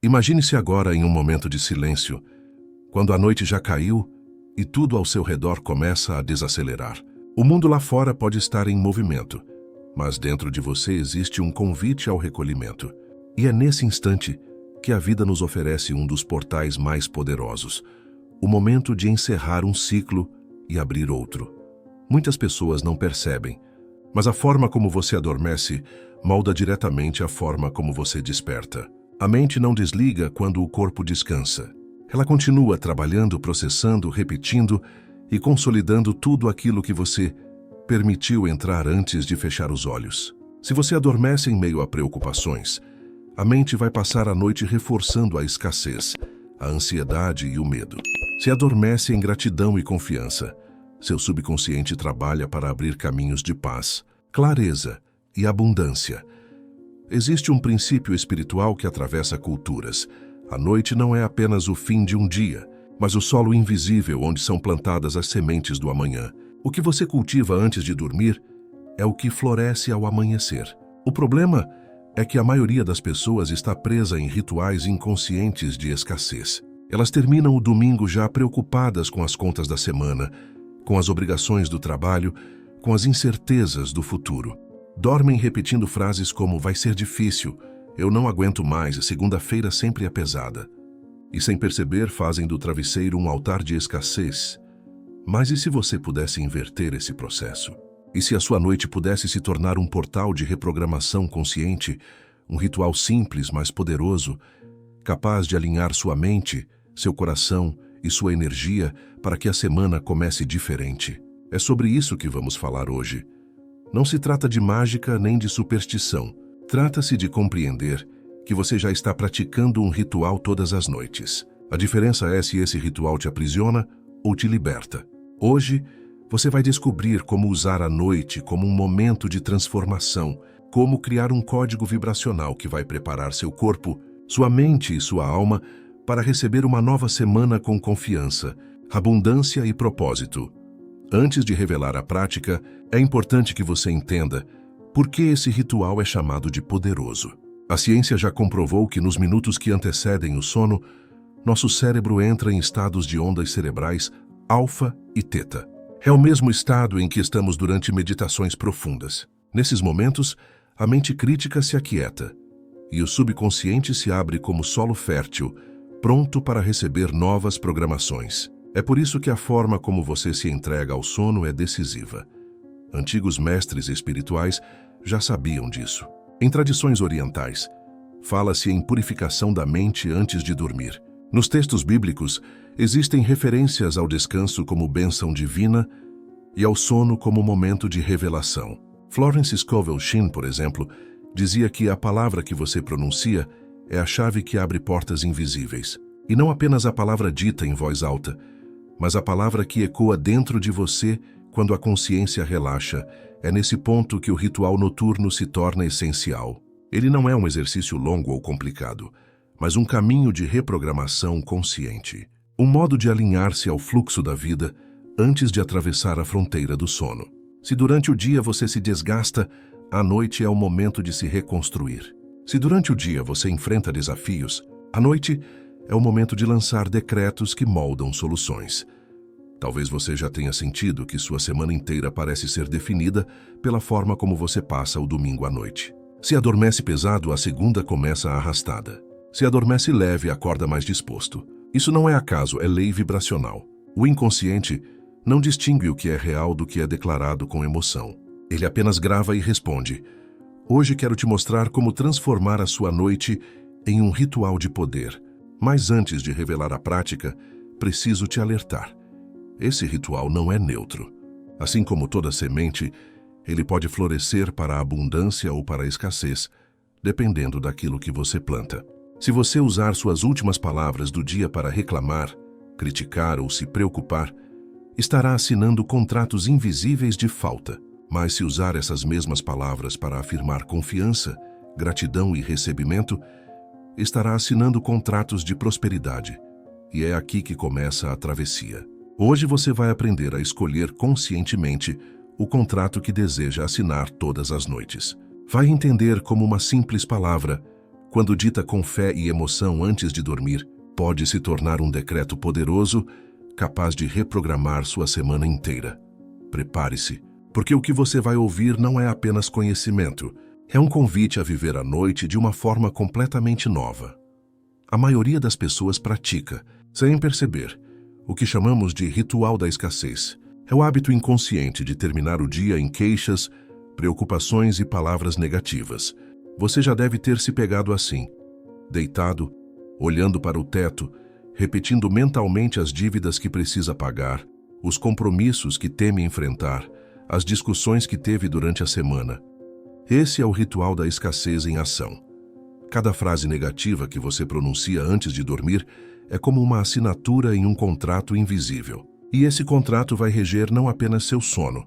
Imagine-se agora em um momento de silêncio, quando a noite já caiu e tudo ao seu redor começa a desacelerar. O mundo lá fora pode estar em movimento, mas dentro de você existe um convite ao recolhimento. E é nesse instante que a vida nos oferece um dos portais mais poderosos, o momento de encerrar um ciclo e abrir outro. Muitas pessoas não percebem, mas a forma como você adormece molda diretamente a forma como você desperta. A mente não desliga quando o corpo descansa. Ela continua trabalhando, processando, repetindo e consolidando tudo aquilo que você permitiu entrar antes de fechar os olhos. Se você adormece em meio a preocupações, a mente vai passar a noite reforçando a escassez, a ansiedade e o medo. Se adormece em gratidão e confiança, seu subconsciente trabalha para abrir caminhos de paz, clareza e abundância. Existe um princípio espiritual que atravessa culturas. A noite não é apenas o fim de um dia, mas o solo invisível onde são plantadas as sementes do amanhã. O que você cultiva antes de dormir é o que floresce ao amanhecer. O problema é que a maioria das pessoas está presa em rituais inconscientes de escassez. Elas terminam o domingo já preocupadas com as contas da semana, com as obrigações do trabalho, com as incertezas do futuro. Dormem repetindo frases como "vai ser difícil", "eu não aguento mais", "segunda-feira sempre é pesada". E sem perceber fazem do travesseiro um altar de escassez. Mas e se você pudesse inverter esse processo? E se a sua noite pudesse se tornar um portal de reprogramação consciente, um ritual simples, mas poderoso, capaz de alinhar sua mente, seu coração e sua energia para que a semana comece diferente? É sobre isso que vamos falar hoje. Não se trata de mágica nem de superstição. Trata-se de compreender que você já está praticando um ritual todas as noites. A diferença é se esse ritual te aprisiona ou te liberta. Hoje, você vai descobrir como usar a noite como um momento de transformação, como criar um código vibracional que vai preparar seu corpo, sua mente e sua alma para receber uma nova semana com confiança, abundância e propósito. Antes de revelar a prática, é importante que você entenda por que esse ritual é chamado de poderoso. A ciência já comprovou que nos minutos que antecedem o sono, nosso cérebro entra em estados de ondas cerebrais alfa e teta. É o mesmo estado em que estamos durante meditações profundas. Nesses momentos, a mente crítica se aquieta e o subconsciente se abre como solo fértil, pronto para receber novas programações. É por isso que a forma como você se entrega ao sono é decisiva. Antigos mestres espirituais já sabiam disso. Em tradições orientais, fala-se em purificação da mente antes de dormir. Nos textos bíblicos, existem referências ao descanso como bênção divina e ao sono como momento de revelação. Florence Scovel Shinn, por exemplo, dizia que a palavra que você pronuncia é a chave que abre portas invisíveis. E não apenas a palavra dita em voz alta, mas a palavra que ecoa dentro de você quando a consciência relaxa. É nesse ponto que o ritual noturno se torna essencial. Ele não é um exercício longo ou complicado, mas um caminho de reprogramação consciente. Um modo de alinhar-se ao fluxo da vida antes de atravessar a fronteira do sono. Se durante o dia você se desgasta, a noite é o momento de se reconstruir. Se durante o dia você enfrenta desafios, a noite é o momento de lançar decretos que moldam soluções. Talvez você já tenha sentido que sua semana inteira parece ser definida pela forma como você passa o domingo à noite. Se adormece pesado, a segunda começa arrastada. Se adormece leve, acorda mais disposto. Isso não é acaso, é lei vibracional. O inconsciente não distingue o que é real do que é declarado com emoção. Ele apenas grava e responde: "Hoje quero te mostrar como transformar a sua noite em um ritual de poder. Mas antes de revelar a prática, preciso te alertar. Esse ritual não é neutro. Assim como toda semente, ele pode florescer para a abundância ou para a escassez, dependendo daquilo que você planta. Se você usar suas últimas palavras do dia para reclamar, criticar ou se preocupar, estará assinando contratos invisíveis de falta. Mas se usar essas mesmas palavras para afirmar confiança, gratidão e recebimento, estará assinando contratos de prosperidade. E é aqui que começa a travessia. Hoje você vai aprender a escolher conscientemente o contrato que deseja assinar todas as noites. Vai entender como uma simples palavra, quando dita com fé e emoção antes de dormir, pode se tornar um decreto poderoso, capaz de reprogramar sua semana inteira. Prepare-se, porque o que você vai ouvir não é apenas conhecimento, é um convite a viver a noite de uma forma completamente nova. A maioria das pessoas pratica, sem perceber, o que chamamos de ritual da escassez. É o hábito inconsciente de terminar o dia em queixas, preocupações e palavras negativas. Você já deve ter se pegado assim, deitado, olhando para o teto, repetindo mentalmente as dívidas que precisa pagar, os compromissos que teme enfrentar, as discussões que teve durante a semana. Esse é o ritual da escassez em ação. Cada frase negativa que você pronuncia antes de dormir é como uma assinatura em um contrato invisível. E esse contrato vai reger não apenas seu sono,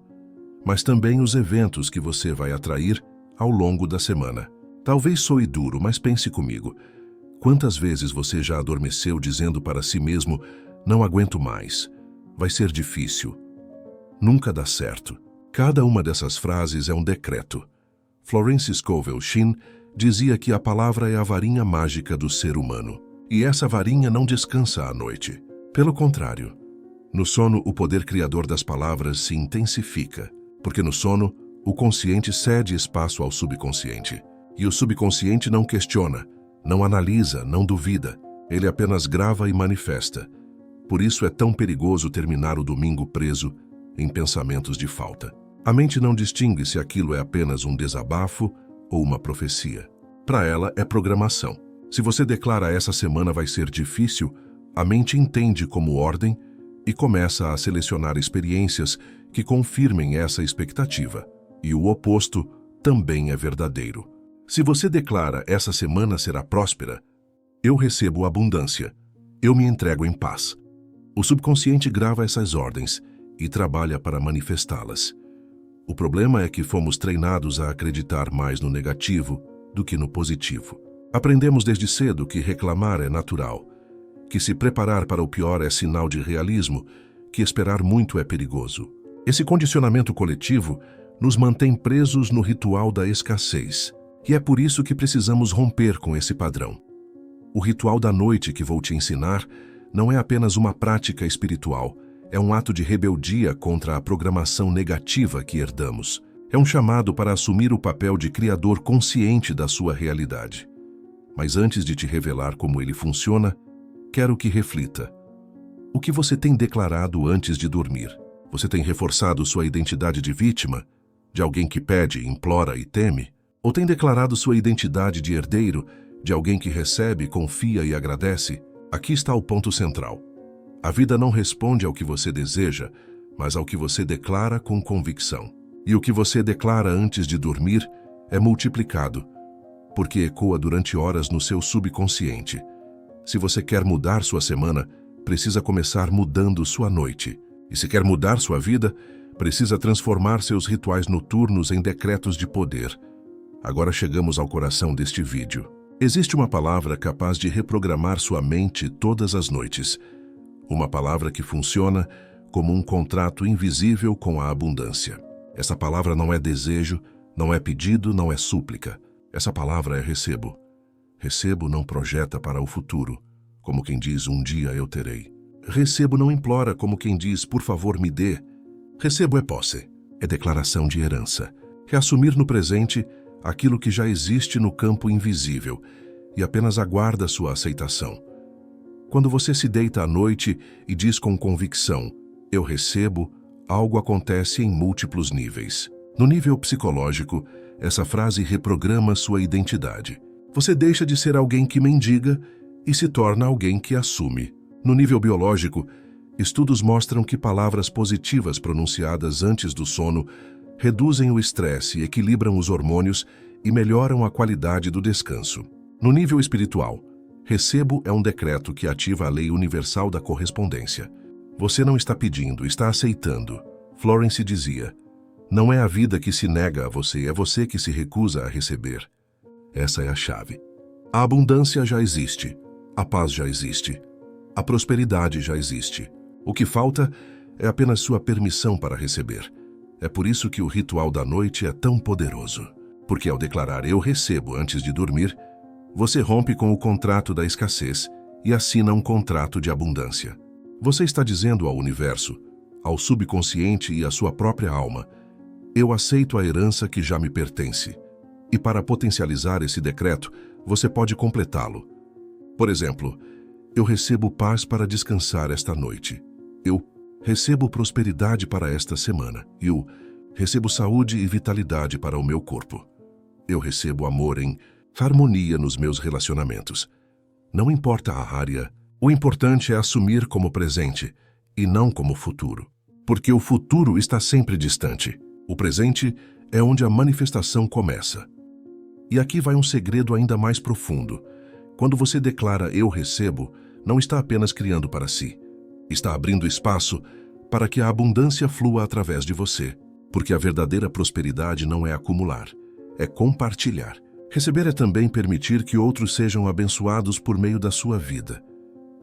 mas também os eventos que você vai atrair ao longo da semana. Talvez soe duro, mas pense comigo. Quantas vezes você já adormeceu dizendo para si mesmo, não aguento mais, vai ser difícil, nunca dá certo? Cada uma dessas frases é um decreto. Florence Scovel Shinn dizia que a palavra é a varinha mágica do ser humano. E essa varinha não descansa à noite. Pelo contrário, no sono o poder criador das palavras se intensifica, porque no sono o consciente cede espaço ao subconsciente. E o subconsciente não questiona, não analisa, não duvida, ele apenas grava e manifesta. Por isso é tão perigoso terminar o domingo preso em pensamentos de falta. A mente não distingue se aquilo é apenas um desabafo ou uma profecia. Para ela é programação. Se você declara essa semana vai ser difícil, a mente entende como ordem e começa a selecionar experiências que confirmem essa expectativa. E o oposto também é verdadeiro. Se você declara essa semana será próspera, eu recebo abundância, eu me entrego em paz. O subconsciente grava essas ordens e trabalha para manifestá-las. O problema é que fomos treinados a acreditar mais no negativo do que no positivo. Aprendemos desde cedo que reclamar é natural, que se preparar para o pior é sinal de realismo, que esperar muito é perigoso. Esse condicionamento coletivo nos mantém presos no ritual da escassez, e é por isso que precisamos romper com esse padrão. O ritual da noite que vou te ensinar não é apenas uma prática espiritual, é um ato de rebeldia contra a programação negativa que herdamos. É um chamado para assumir o papel de criador consciente da sua realidade. Mas antes de te revelar como ele funciona, quero que reflita. O que você tem declarado antes de dormir? Você tem reforçado sua identidade de vítima, de alguém que pede, implora e teme? Ou tem declarado sua identidade de herdeiro, de alguém que recebe, confia e agradece? Aqui está o ponto central. A vida não responde ao que você deseja, mas ao que você declara com convicção. E o que você declara antes de dormir é multiplicado, porque ecoa durante horas no seu subconsciente. Se você quer mudar sua semana, precisa começar mudando sua noite. E se quer mudar sua vida, precisa transformar seus rituais noturnos em decretos de poder. Agora chegamos ao coração deste vídeo. Existe uma palavra capaz de reprogramar sua mente todas as noites. Uma palavra que funciona como um contrato invisível com a abundância. Essa palavra não é desejo, não é pedido, não é súplica. Essa palavra é recebo. Recebo não projeta para o futuro, como quem diz um dia eu terei. Recebo não implora como quem diz por favor me dê. Recebo é posse, é declaração de herança. É assumir no presente aquilo que já existe no campo invisível e apenas aguarda sua aceitação. Quando você se deita à noite e diz com convicção, eu recebo, algo acontece em múltiplos níveis. No nível psicológico, essa frase reprograma sua identidade. Você deixa de ser alguém que mendiga e se torna alguém que assume. No nível biológico, estudos mostram que palavras positivas pronunciadas antes do sono reduzem o estresse, equilibram os hormônios e melhoram a qualidade do descanso. No nível espiritual, recebo é um decreto que ativa a lei universal da correspondência. Você não está pedindo, está aceitando. Florence dizia, não é a vida que se nega a você, é você que se recusa a receber. Essa é a chave. A abundância já existe, a paz já existe, a prosperidade já existe. O que falta é apenas sua permissão para receber. É por isso que o ritual da noite é tão poderoso. Porque ao declarar eu recebo antes de dormir, Você rompe com o contrato da escassez e assina um contrato de abundância. Você está dizendo ao universo, ao subconsciente e à sua própria alma: eu aceito a herança que já me pertence. E para potencializar esse decreto, você pode completá-lo. Por exemplo, eu recebo paz para descansar esta noite. Eu recebo prosperidade para esta semana. Eu recebo saúde e vitalidade para o meu corpo. Eu recebo amor em harmonia nos meus relacionamentos. Não importa a área, o importante é assumir como presente e não como futuro. Porque o futuro está sempre distante. O presente é onde a manifestação começa. E aqui vai um segredo ainda mais profundo. Quando você declara "eu recebo", não está apenas criando para si. Está abrindo espaço para que a abundância flua através de você. Porque a verdadeira prosperidade não é acumular, é compartilhar. Receber é também permitir que outros sejam abençoados por meio da sua vida.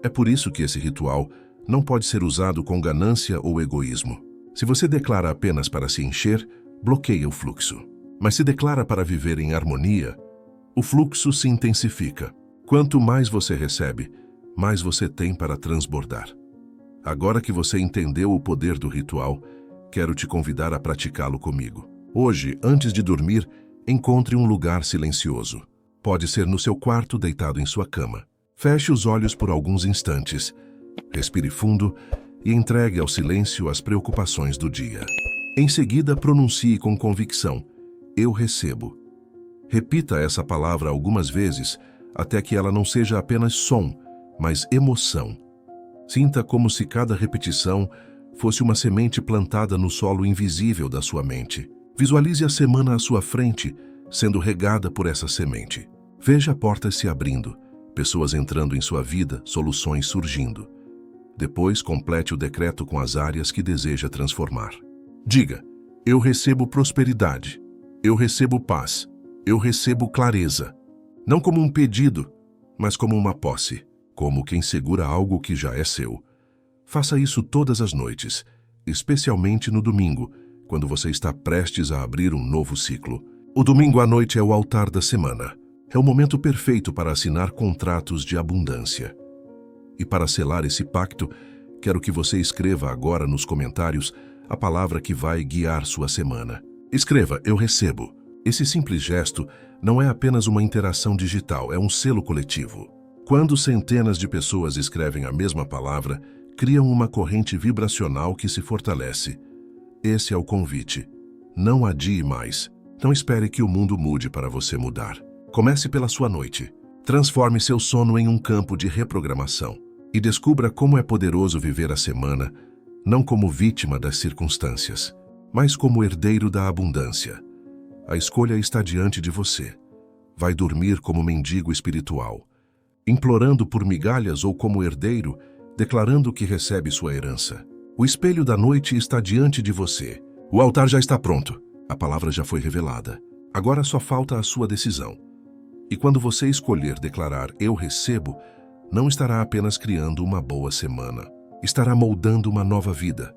É por isso que esse ritual não pode ser usado com ganância ou egoísmo. Se você declara apenas para se encher, bloqueia o fluxo. Mas se declara para viver em harmonia, o fluxo se intensifica. Quanto mais você recebe, mais você tem para transbordar. Agora que você entendeu o poder do ritual, quero te convidar a praticá-lo comigo. Hoje, antes de dormir, encontre um lugar silencioso. Pode ser no seu quarto, deitado em sua cama. Feche os olhos por alguns instantes, respire fundo e entregue ao silêncio as preocupações do dia. Em seguida, pronuncie com convicção: eu recebo. Repita essa palavra algumas vezes, até que ela não seja apenas som, mas emoção. Sinta como se cada repetição fosse uma semente plantada no solo invisível da sua mente. Visualize a semana à sua frente, sendo regada por essa semente. Veja portas se abrindo, pessoas entrando em sua vida, soluções surgindo. Depois, complete o decreto com as áreas que deseja transformar. Diga: eu recebo prosperidade, eu recebo paz, eu recebo clareza. Não como um pedido, mas como uma posse, como quem segura algo que já é seu. Faça isso todas as noites, especialmente no domingo, quando você está prestes a abrir um novo ciclo. O domingo à noite é o altar da semana. É o momento perfeito para assinar contratos de abundância. E para selar esse pacto, quero que você escreva agora nos comentários a palavra que vai guiar sua semana. Escreva: eu recebo. Esse simples gesto não é apenas uma interação digital, é um selo coletivo. Quando centenas de pessoas escrevem a mesma palavra, criam uma corrente vibracional que se fortalece. Esse é o convite. Não adie mais. Não espere que o mundo mude para você mudar. Comece pela sua noite. Transforme seu sono em um campo de reprogramação. E descubra como é poderoso viver a semana, não como vítima das circunstâncias, mas como herdeiro da abundância. A escolha está diante de você. Vai dormir como mendigo espiritual, implorando por migalhas, ou como herdeiro, declarando que recebe sua herança. O espelho da noite está diante de você. O altar já está pronto. A palavra já foi revelada. Agora só falta a sua decisão. E quando você escolher declarar "eu recebo", não estará apenas criando uma boa semana. Estará moldando uma nova vida.